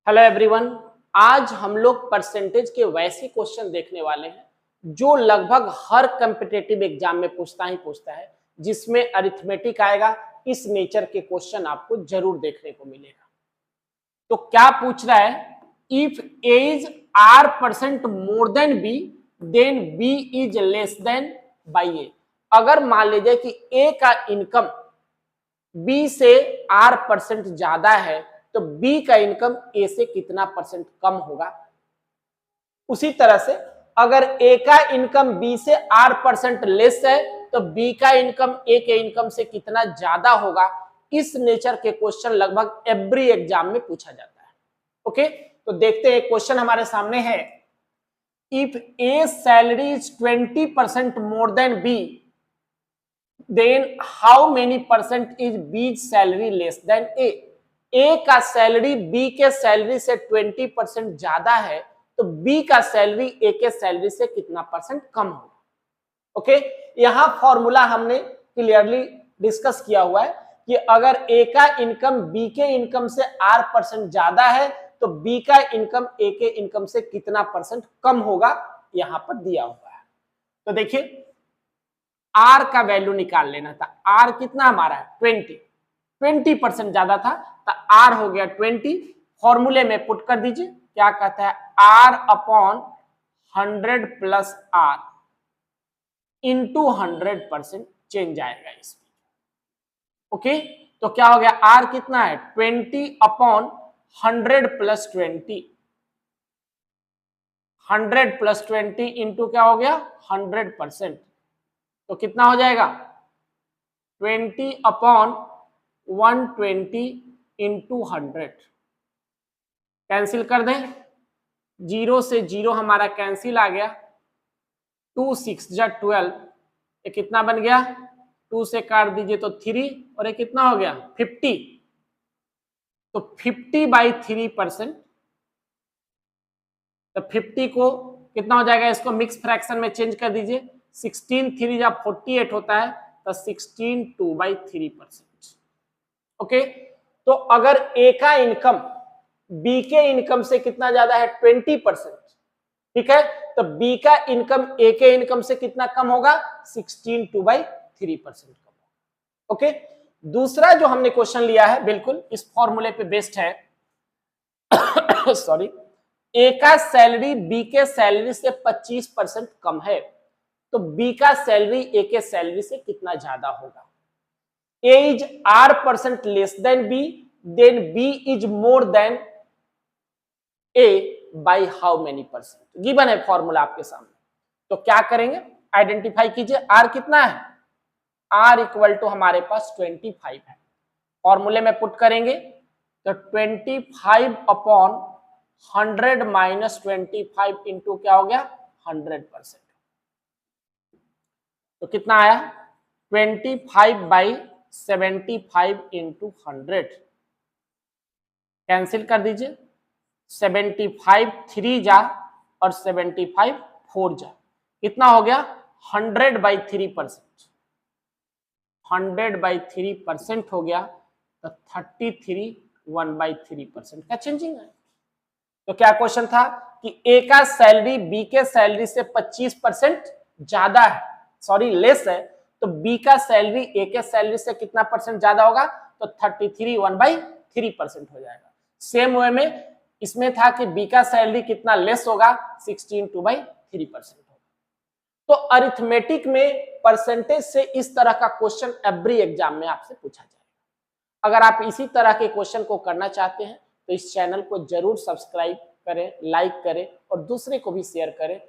Hello everyone, आज हम लोग परसेंटेज के वैसे क्वेश्चन देखने वाले हैं जो लगभग हर कॉम्पिटिटिव एग्जाम में पूछता है जिसमें अरिथमेटिक आएगा। इस नेचर के क्वेश्चन आपको जरूर देखने को मिलेगा। तो क्या पूछ रहा है, if A is R percent more than B then B is less than by A. अगर मान लीजिए कि ए का इनकम बी से आर परसेंट ज्यादा है तो बी का इनकम ए से कितना परसेंट कम होगा। उसी तरह से अगर ए का इनकम बी से आर परसेंट लेस है तो बी का इनकम ए के इनकम से कितना ज्यादा होगा। इस नेचर के क्वेश्चन लगभग एवरी एग्जाम में पूछा जाता है। ओके, तो देखते हैं क्वेश्चन हमारे सामने है। If A salary is 20% more than B then how many percent is B salary less than A. A का सैलरी बी के सैलरी से 20% ज्यादा है तो बी का सैलरी ए के सैलरी से कितना परसेंट कम होगा। ओके, यहां फॉर्मूला हमने क्लियरली डिस्कस किया हुआ है कि अगर ए का इनकम बी के इनकम से आर परसेंट ज्यादा है तो बी का इनकम ए के इनकम से कितना परसेंट कम होगा, यहां पर दिया हुआ है। तो देखिए, आर का वैल्यू निकाल लेना था। आर कितना हमारा है 20% ज्यादा था तो आर हो गया 20। फॉर्मूले में पुट कर दीजिए, क्या कहता है, R upon 100 plus R into 100% change आएगा इसमें। ओके, तो क्या हो गया, आर कितना है 20 अपॉन 100 प्लस 20, 100 प्लस 20 इंटू क्या हो गया 100%, तो कितना हो जाएगा 20 अपॉन 120 इंटू 100। कैंसिल कर दें, 0 से 0 हमारा कैंसिल आ गया, 2 6 जा 12, ये कितना बन गया, 2 से काट दीजिए तो 3 और ये कितना हो गया 50। तो 50/3%, तो 50 को कितना हो जाएगा, इसको मिक्स फ्रैक्शन में चेंज कर दीजिए, 16 3 जा 48 होता है तो 16 2/3%। ओके, तो अगर ए का इनकम बी के इनकम से कितना ज्यादा है 20%, ठीक है, तो बी का इनकम ए के इनकम से कितना कम होगा 16 2/3% कम होगा। ओके, दूसरा जो हमने क्वेश्चन लिया है बिल्कुल इस फॉर्मूले पे बेस्ड है। सॉरी, ए का सैलरी बी के सैलरी से 25% कम है तो बी का सैलरी ए के सैलरी से कितना ज्यादा होगा। A is R percent less than B then B is more than A by how many percent. Given है फॉर्मूला आपके सामने, तो क्या करेंगे, आइडेंटिफाई कीजिए। आर कितना है, आर इक्वल टू हमारे पास 25 है। फॉर्मूले में पुट करेंगे तो 25 अपॉन 100 माइनस 25 इंटू क्या हो गया 100%, तो कितना आया 25/75 इंटू 100। कैंसिल कर दीजिए, 75 3 जा और 75 4 जा, कितना हो गया 100/3%, 100/3% हो गया तो 33 1/3% का चेंजिंग है। तो क्या क्वेश्चन था कि ए का सैलरी बी के सैलरी से 25% ज्यादा है, सॉरी लेस है, तो बी का सैलरी ए के सैलरी से कितना परसेंट ज्यादा होगा, तो 33 1/3% हो जाएगा। सेम वे में इसमें था कि बी का सैलरी कितना लेस होगा 16 2/3% होगा। तो अरिथमेटिक में परसेंटेज से इस तरह का क्वेश्चन एवरी एग्जाम में आपसे पूछा जाएगा। अगर आप इसी तरह के क्वेश्चन को करना चाहते हैं तो इस चैनल को जरूर सब्सक्राइब करें, लाइक करें और दूसरे को भी शेयर करें